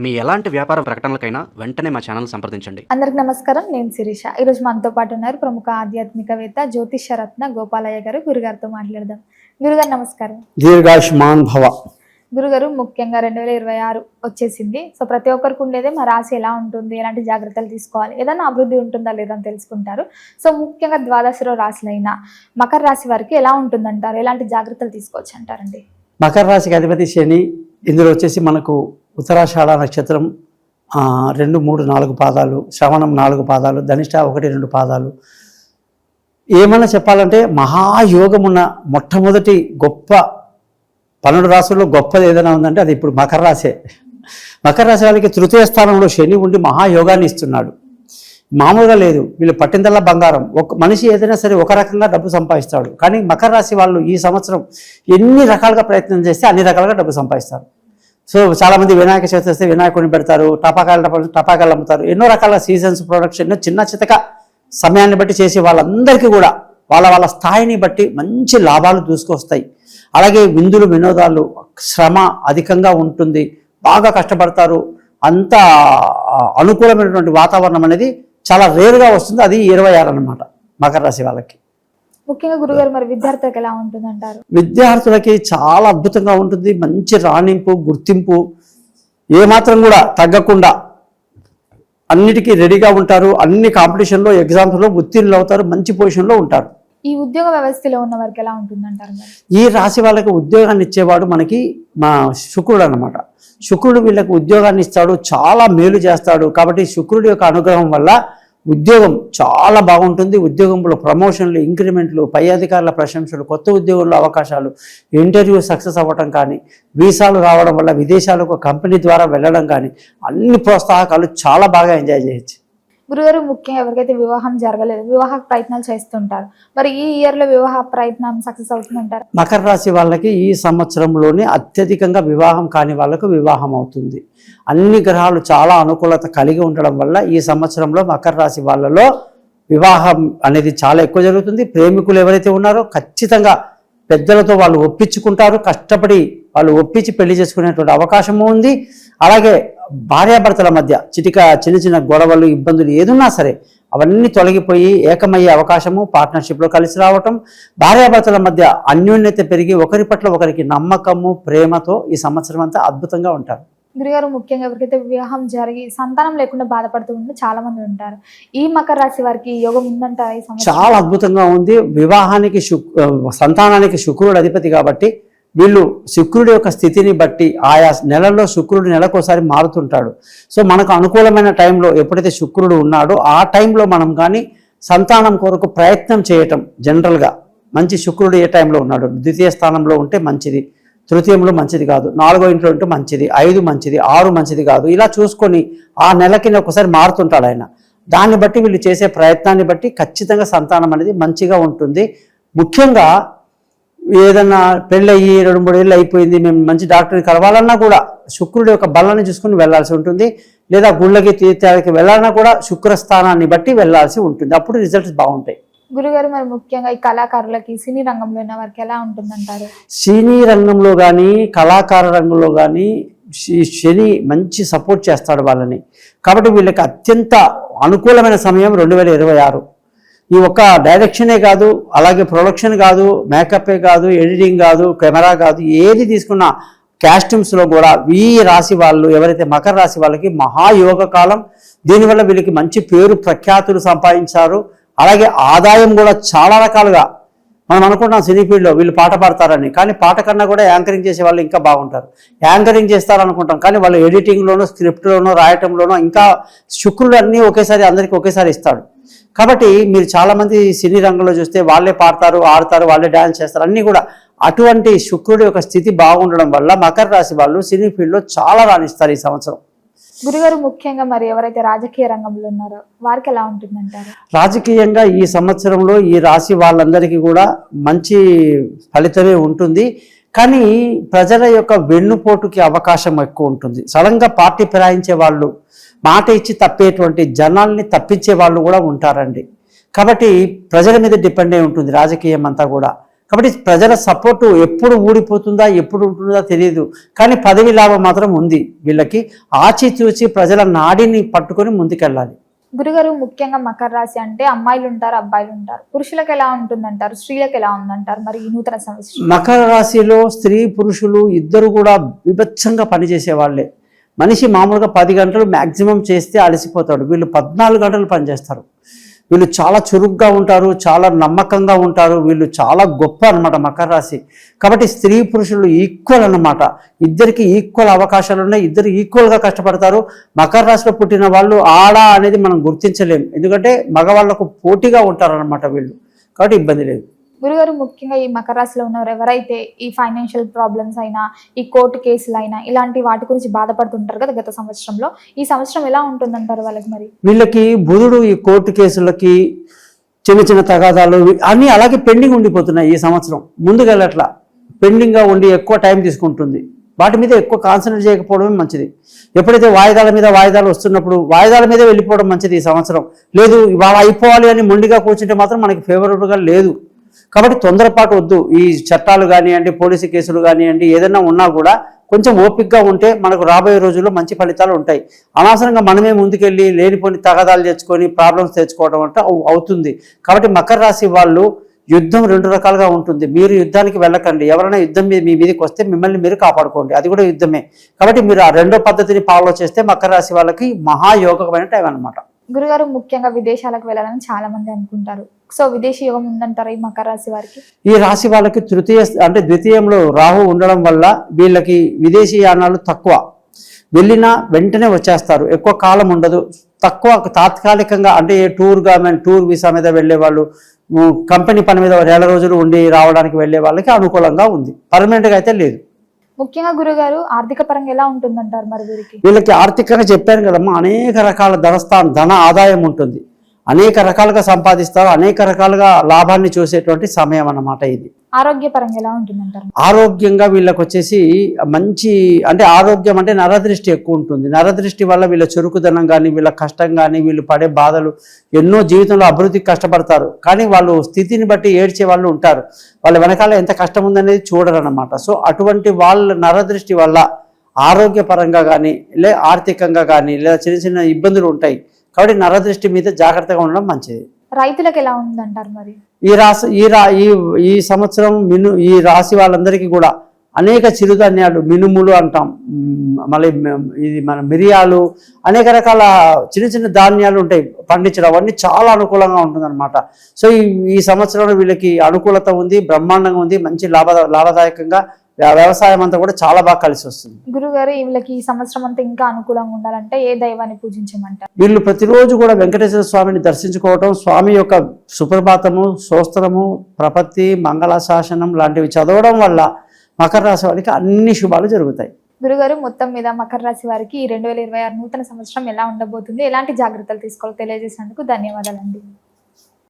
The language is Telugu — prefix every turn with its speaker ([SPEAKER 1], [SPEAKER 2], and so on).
[SPEAKER 1] మీ ఎలాంటి వ్యాపార ప్రకటనలకైనా వెంటనే మా ఛానల్ సంప్రదించండి.
[SPEAKER 2] అందరికి నమస్కారం, నేను శిరీష. ఈరోజు మనతో పాటు ఉన్నారు ప్రముఖ ఆధ్యాత్మికవేత్త జ్యోతిషరత్న గోపాలయ్య గారు. గురుగారితో మాట్లాడదాం. గురుగారు నమస్కారం.
[SPEAKER 3] దీర్ఘాయుష్మాన్ భవ.
[SPEAKER 2] గురుగారు, ముఖ్యంగా 2026 వచ్చేసింది. సో ప్రతి ఒక్కరికి ఉండేదే మా రాశి ఎలా ఉంటుంది, ఎలాంటి జాగ్రత్తలు తీసుకోవాలి, ఏదైనా అభివృద్ధి ఉంటుందా లేదా అని తెలుసుకుంటారు. సో ముఖ్యంగా ద్వాదశలో రాశులైన మకర రాశి వారికి ఎలా ఉంటుందంటారు, ఎలాంటి జాగ్రత్తలు తీసుకోవచ్చు అంటారండి?
[SPEAKER 3] మకర రాశికి అధిపతి శని. ఇందులో వచ్చేసి మనకు ఉత్తరాషాఢ నక్షత్రం 2, 3, 4 పాదాలు, శ్రవణం 4 పాదాలు, ధనిష్ట 1, 2 పాదాలు. ఏమన్నా చెప్పాలంటే మహాయోగమున్న మొట్టమొదటి గొప్ప 12 రాశుల్లో గొప్పది ఏదైనా ఉందంటే అది ఇప్పుడు మకర రాశే. మకర రాశి వాళ్ళకి తృతీయ స్థానంలో శని ఉండి మహాయోగాన్ని ఇస్తున్నాడు. మామూలుగా లేదు, వీళ్ళు పట్టిందల్లా బంగారం. ఒక మనిషి ఏదైనా సరే ఒక రకంగా డబ్బు సంపాదిస్తాడు, కానీ మకర రాశి వాళ్ళు ఈ సంవత్సరం ఎన్ని రకాలుగా ప్రయత్నం చేస్తే అన్ని రకాలుగా డబ్బు సంపాదిస్తారు. సో చాలామంది వినాయక చవితి వస్తే వినాయకుడిని పెడతారు, టపాకాయలు అమ్ముతారు, ఎన్నో రకాల సీజన్స్ ప్రొడక్ట్స్, ఎన్నో చిన్న చితక సమయాన్ని బట్టి చేసి వాళ్ళందరికీ కూడా వాళ్ళ స్థాయిని బట్టి మంచి లాభాలు దూసుకొస్తాయి. అలాగే విందులు వినోదాలు, శ్రమ అధికంగా ఉంటుంది, బాగా కష్టపడతారు. అంత అనుకూలమైనటువంటి వాతావరణం అనేది చాలా రేరుగా వస్తుంది. అది 26 అన్నమాట మకర రాశి వాళ్ళకి.
[SPEAKER 2] ముఖ్యంగా గురుగారు, మరి విద్యార్థులకు ఎలా ఉంటుంది అంటారు?
[SPEAKER 3] విద్యార్థులకి చాలా అద్భుతంగా ఉంటుంది. మంచి రాణింపు, గుర్తింపు, ఏమాత్రం కూడా తగ్గకుండా అన్నిటికీ రెడీగా ఉంటారు. అన్ని కాంపిటీషన్లో ఎగ్జామ్స్లో ఉత్తీర్ణులు అవుతారు, మంచి పొజిషన్లో ఉంటారు.
[SPEAKER 2] ఈ ఉద్యోగ వ్యవస్థలో ఉన్న వారికి ఎలా ఉంటుంది అంటారు?
[SPEAKER 3] ఈ రాశి వాళ్ళకి ఉద్యోగాన్ని ఇచ్చేవాడు మనకి మా శుక్రుడు అన్నమాట. శుక్రుడు వీళ్ళకి ఉద్యోగాన్ని ఇస్తాడు, చాలా మేలు చేస్తాడు. కాబట్టి శుక్రుడి యొక్క అనుగ్రహం వల్ల ఉద్యోగం చాలా బాగుంటుంది. ఉద్యోగంలో ప్రమోషన్లు, ఇంక్రిమెంట్లు, పై అధికారుల ప్రశంసలు, కొత్త ఉద్యోగంలో అవకాశాలు, ఇంటర్వ్యూ సక్సెస్ అవ్వడం కానీ, వీసాలు రావడం వల్ల విదేశాలకు కంపెనీ ద్వారా వెళ్ళడం కానీ, అన్ని ప్రోత్సాహకాలు చాలా బాగా ఎంజాయ్ చేయొచ్చు.
[SPEAKER 2] గురుగారు, ముఖ్యంగా ఎవరికైతే వివాహం జరగలేదు, వివాహ ప్రయత్నాలు చేస్తుంటారు, మరి ఈ ఇయర్లో వివాహ ప్రయత్నం సక్సెస్ అవుతుందంటారు?
[SPEAKER 3] మకర రాశి వాళ్ళకి ఈ సంవత్సరంలోనే అత్యధికంగా వివాహం కాని వాళ్ళకు వివాహం అవుతుంది. అన్ని గ్రహాలు చాలా అనుకూలత కలిగి ఉండడం వల్ల ఈ సంవత్సరంలో మకర రాశి వాళ్ళలో వివాహం అనేది చాలా ఎక్కువ జరుగుతుంది. ప్రేమికులు ఎవరైతే ఉన్నారో ఖచ్చితంగా పెద్దలతో వాళ్ళు ఒప్పించుకుంటారు. కష్టపడి వాళ్ళు ఒప్పించి పెళ్లి చేసుకునేటువంటి అవకాశము ఉంది. అలాగే భార్యాభర్తల మధ్య చిన్న చిన్న గొడవలు, ఇబ్బందులు ఏదున్నా సరే అవన్నీ తొలగిపోయి ఏకమయ్యే అవకాశము, పార్ట్నర్షిప్లో కలిసి రావటం, భార్యాభర్తల మధ్య అన్యోన్యత పెరిగి ఒకరి పట్ల ఒకరికి నమ్మకము, ప్రేమతో ఈ సంవత్సరం అంతా అద్భుతంగా ఉంటారు.
[SPEAKER 2] గురుగారు, ముఖ్యంగా ఎవరికైతే వివాహం జరిగి సంతానం లేకుండా బాధపడుతూ ఉంటే చాలా మంది ఉంటారు. ఈ మకర రాశి వారికి యోగం ఉందంటారా? ఈ సంవత్సరం
[SPEAKER 3] చాలా అద్భుతంగా ఉంది. వివాహానికి సంతానానికి శుక్రుడు అధిపతి కాబట్టి వీళ్ళు శుక్రుడి యొక్క స్థితిని బట్టి ఆయా నెలల్లో శుక్రుడు నెలకోసారి మారుతుంటాడు. సో మనకు అనుకూలమైన టైంలో ఎప్పుడైతే శుక్రుడు ఉన్నాడో ఆ టైంలో మనం కానీ సంతానం కొరకు ప్రయత్నం చేయటం. జనరల్గా మంచి శుక్రుడు ఏ టైంలో ఉన్నాడు, ద్వితీయ స్థానంలో ఉంటే మంచిది, తృతీయంలో మంచిది కాదు, 4వ ఇంట్లో ఉంటే మంచిది, 5 మంచిది, 6 మంచిది కాదు, ఇలా చూసుకొని ఆ నెలకి ఒకసారి మారుతుంటాడు ఆయన. దాన్ని బట్టి వీళ్ళు చేసే ప్రయత్నాన్ని బట్టి ఖచ్చితంగా సంతానం అనేది మంచిగా ఉంటుంది. ముఖ్యంగా ఏదన్నా పెళ్ళయ్యి 2-3 ఏళ్ళు అయిపోయింది, మేము మంచి డాక్టర్ని కలవాలన్నా కూడా శుక్రుడి యొక్క బలాన్ని చూసుకుని వెళ్లాల్సి ఉంటుంది. లేదా గుళ్ళకి, తీర్థాలకి వెళ్ళాలన్నా కూడా శుక్రస్థానాన్ని బట్టి వెళ్లాల్సి ఉంటుంది. అప్పుడు రిజల్ట్స్ బాగుంటాయి.
[SPEAKER 2] గురుగారు, మరి ముఖ్యంగా ఈ కళాకారులకి, సినీ రంగంలో ఉన్న వారికి ఎలా ఉంటుందంటారు?
[SPEAKER 3] సినీ రంగంలో కానీ, కళాకార రంగంలో కానీ శని మంచి సపోర్ట్ చేస్తాడు వాళ్ళని. కాబట్టి వీళ్ళకి అత్యంత అనుకూలమైన సమయం 2026. ఈ ఒక్క డైరెక్షనే కాదు, అలాగే ప్రొడక్షన్ కాదు, మేకప్పే కాదు, ఎడిటింగ్ కాదు, కెమెరా కాదు, ఏది తీసుకున్నా కాస్ట్యూమ్స్లో కూడా ఈ రాశి వాళ్ళు ఎవరైతే మకర రాశి వాళ్ళకి మహాయోగ కాలం. దీనివల్ల వీళ్ళకి మంచి పేరు ప్రఖ్యాతులు సంపాదించారు. అలాగే ఆదాయం కూడా చాలా రకాలుగా. మనం అనుకుంటాం సినీ ఫీల్డ్లో వీళ్ళు పాట పాడతారని, కానీ పాట కన్నా కూడా యాంకరింగ్ చేసే వాళ్ళు ఇంకా బాగుంటారు. యాంకరింగ్ చేస్తారనుకుంటాం, కానీ వాళ్ళు ఎడిటింగ్లోనూ, స్క్రిప్ట్లోనూ, రాయటంలోనూ ఇంకా శుక్రుడు అన్నీ ఒకేసారి అందరికీ ఒకేసారి ఇస్తాడు. కాబట్టి మీరు చాలామంది సినీ రంగంలో చూస్తే వాళ్ళే పాడతారు, ఆడతారు, వాళ్ళే డ్యాన్స్ చేస్తారు, అన్నీ కూడా. అటువంటి శుక్రుడి యొక్క స్థితి బాగుండడం వల్ల మకర రాశి వాళ్ళు సినీ ఫీల్డ్లో చాలా రాణిస్తారు ఈ సంవత్సరం.
[SPEAKER 2] గురుగారు, ముఖ్యంగా మరి ఎవరైతే రాజకీయ రంగంలో ఉన్నారో వారికి ఎలా ఉంటుందంటారు?
[SPEAKER 3] రాజకీయంగా ఈ సంవత్సరంలో ఈ రాశి వాళ్ళందరికీ కూడా మంచి ఫలితమే ఉంటుంది. కానీ ప్రజల యొక్క వెన్నుపోటుకి అవకాశం ఎక్కువ ఉంటుంది. సడన్గా పార్టీ ఫిరాయించే వాళ్ళు, మాట ఇచ్చి తప్పేటువంటి జనాల్ని తప్పించే వాళ్ళు కూడా ఉంటారండి. కాబట్టి ప్రజల మీద డిపెండ్ అయి ఉంటుంది రాజకీయం అంతా కూడా. కాబట్టి ప్రజల సపోర్టు ఎప్పుడు ఊడిపోతుందా ఎప్పుడు ఉంటుందా తెలియదు, కానీ పదవి లాభం మాత్రం ఉంది. వీళ్ళకి ఆచితూచి ప్రజల నాడిని పట్టుకొని ముందుకెళ్ళాలి.
[SPEAKER 2] గురుగారు, ముఖ్యంగా మకర రాశి అంటే అమ్మాయిలు ఉంటారు, అబ్బాయిలు ఉంటారు. పురుషులకు ఎలా ఉంటుందంటారు, స్త్రీలకు ఎలా ఉందంటారు మరి ఈ నూతన సంవత్సరం?
[SPEAKER 3] మకర రాశిలో స్త్రీ పురుషులు ఇద్దరు కూడా విభత్సంగా పనిచేసే వాళ్ళే. మనిషి మామూలుగా 10 గంటలు మ్యాక్సిమం చేస్తే అలసిపోతాడు, వీళ్ళు 14 గంటలు పనిచేస్తారు. వీళ్ళు చాలా చురుగ్గా ఉంటారు, చాలా నమ్మకంగా ఉంటారు, వీళ్ళు చాలా గొప్ప అనమాట మకర రాశి. కాబట్టి స్త్రీ పురుషులు ఈక్వల్ అన్నమాట, ఇద్దరికి ఈక్వల్ అవకాశాలు ఉన్నాయి, ఇద్దరు ఈక్వల్గా కష్టపడతారు. మకర రాశిలో పుట్టిన వాళ్ళు ఆడ అనేది మనం గుర్తించలేం, ఎందుకంటే మగవాళ్లకు పోటీగా ఉంటారన్నమాట వీళ్ళు, కాబట్టి ఇబ్బంది లేదు.
[SPEAKER 2] గురుగారు, ముఖ్యంగా ఈ మకర రాశిలో ఉన్నవారు ఎవరైతే ఈ ఫైనాన్షియల్ ప్రాబ్లమ్స్ అయినా, ఈ కోర్టు కేసులు అయినా, ఇలాంటి వాటి గురించి బాధపడుతుంటారు కదా గత సంవత్సరంలో, ఈ సంవత్సరం ఎలా ఉంటుందంటారు వాళ్ళకి? మరి
[SPEAKER 3] వీళ్ళకి బుధుడు ఈ కోర్టు కేసులకి చిన్న చిన్న తగాదాలు అన్నీ అలాగే పెండింగ్ ఉండిపోతున్నాయి. ఈ సంవత్సరం ముందుకెళ్ళట్లా, పెండింగ్గా ఉండి ఎక్కువ టైం తీసుకుంటుంది. వాటి మీద ఎక్కువ కాన్సన్ట్రేట్ చేయకపోవడమే మంచిది. ఎప్పుడైతే వాయిదాల మీద వాయిదాలు వస్తున్నప్పుడు వాయిదాల మీదే వెళ్ళిపోవడం మంచిది. ఈ సంవత్సరం లేదు ఇవాళ అయిపోవాలి అని మొండిగా కూర్చుంటే మాత్రం మనకి ఫేవరబుల్గా లేదు. కాబట్టి తొందరపాటు వద్దు. ఈ చట్టాలు కానివ్వండి, పోలీసు కేసులు కానివ్వండి, ఏదైనా ఉన్నా కూడా కొంచెం ఓపికగా ఉంటే మనకు రాబోయే రోజుల్లో మంచి ఫలితాలు ఉంటాయి. అనవసరంగా మనమే ముందుకెళ్ళి లేనిపోని తగాదాలు తెచ్చుకొని ప్రాబ్లమ్స్ తెచ్చుకోవడం అంటే అవుతుంది. కాబట్టి మకర రాశి వాళ్ళు యుద్ధం 2 రకాలుగా ఉంటుంది. మీరు యుద్ధానికి వెళ్ళకండి, ఎవరైనా యుద్ధం మీ మీదకి వస్తే మిమ్మల్ని మీరు కాపాడుకోండి, అది కూడా యుద్ధమే. కాబట్టి మీరు ఆ రెండో పద్ధతిని ఫాలో చేస్తే మకర రాశి వాళ్ళకి మహాయోగమైన టైం అన్నమాట.
[SPEAKER 2] గురుగారు, ముఖ్యంగా విదేశాలకు వెళ్ళాలని చాలా మంది అనుకుంటారు. సో విదేశీ యోగం ఉందంటారా ఈ మకర రాశి వారికి?
[SPEAKER 3] ఈ రాశి వాళ్ళకి ద్వితీయంలో రాహు ఉండడం వల్ల వీళ్ళకి విదేశీ యానాలు తక్కువ, వెళ్ళినా వెంటనే వచ్చేస్తారు, ఎక్కువ కాలం ఉండదు, తక్కువ తాత్కాలికంగా అంటే టూర్ వీసా మీద వెళ్ళే వాళ్ళు, కంపెనీ పని మీద 2 రోజులు ఉండి రావడానికి వెళ్ళే వాళ్ళకి అనుకూలంగా ఉంది, పర్మనెంట్గా అయితే లేదు.
[SPEAKER 2] ముఖ్యంగా గురుగారు, ఆర్థిక పరంగా ఎలా ఉంటుందంటారు మరి వీరికి?
[SPEAKER 3] వీళ్ళకి ఆర్థికంగా చెప్పాను కదమ్మా, అనేక రకాల ధన ఆదాయం ఉంటుంది, అనేక రకాలుగా సంపాదిస్తారు, అనేక రకాలుగా లాభాన్ని చూసేటువంటి సమయం అన్నమాట ఇది.
[SPEAKER 2] ఆరోగ్యపరంగా ఎలా ఉంటుందంటారు?
[SPEAKER 3] ఆరోగ్యంగా వీళ్ళకి వచ్చేసి మంచి అంటే ఆరోగ్యం అంటే నరదృష్టి ఎక్కువ ఉంటుంది. నరదృష్టి వల్ల వీళ్ళ చురుకుదనం కానీ, వీళ్ళ కష్టం కానీ, వీళ్ళు పడే బాధలు, ఎన్నో జీవితంలో అభివృద్ధికి కష్టపడతారు, కానీ వాళ్ళు స్థితిని బట్టి ఏడ్చే వాళ్ళు ఉంటారు, వాళ్ళ వెనకాల ఎంత కష్టం ఉందనేది చూడరు అన్నమాట. సో అటువంటి వాళ్ళ నరదృష్టి వల్ల ఆరోగ్యపరంగా కానీ, ఆర్థికంగా కానీ, లేదా చిన్న చిన్న ఇబ్బందులు ఉంటాయి. కాబట్టి నరదృష్టి మీద జాగ్రత్తగా ఉండడం మంచిది.
[SPEAKER 2] రైతులకు ఎలా ఉందంటారు మరి?
[SPEAKER 3] ఈ సంవత్సరం ఈ రాశి వాళ్ళందరికీ కూడా అనేక చిరుధాన్యాలు, మినుములు అంటాం, మళ్ళీ ఇది మన మిరియాలు, అనేక రకాల చిన్న చిన్న ధాన్యాలు ఉంటాయి పండించడం, అవన్నీ చాలా అనుకూలంగా ఉంటుందన్నమాట. సో ఈ సంవత్సరంలో వీళ్ళకి అనుకూలత ఉంది, బ్రహ్మాండంగా ఉంది, మంచి లాభదాయకంగా వ్యవసాయం అంతా కూడా చాలా బాగా కలిసి వస్తుంది.
[SPEAKER 2] గురుగారు, వీళ్ళకి ఈ సంవత్సరం అంతా ఇంకా అనుకూలంగా ఉండాలంటే ఏ దైవాన్ని పూజించమంటారు?
[SPEAKER 3] వీళ్ళు ప్రతిరోజు కూడా వెంకటేశ్వర స్వామిని దర్శించుకోవటం, స్వామి యొక్క సుప్రభాతము, స్తోత్రము, ప్రపత్తి, మంగళాశాసనం లాంటివి చదవడం వల్ల మకర రాశి వారికి అన్ని శుభాలు జరుగుతాయి.
[SPEAKER 2] గురుగారు, మొత్తం మీద మకర రాశి వారికి 2026 నూతన సంవత్సరం ఎలా ఉండబోతుంది, ఎలాంటి జాగ్రత్తలు తీసుకోవాలో తెలియజేసినందుకు ధన్యవాదాలండి.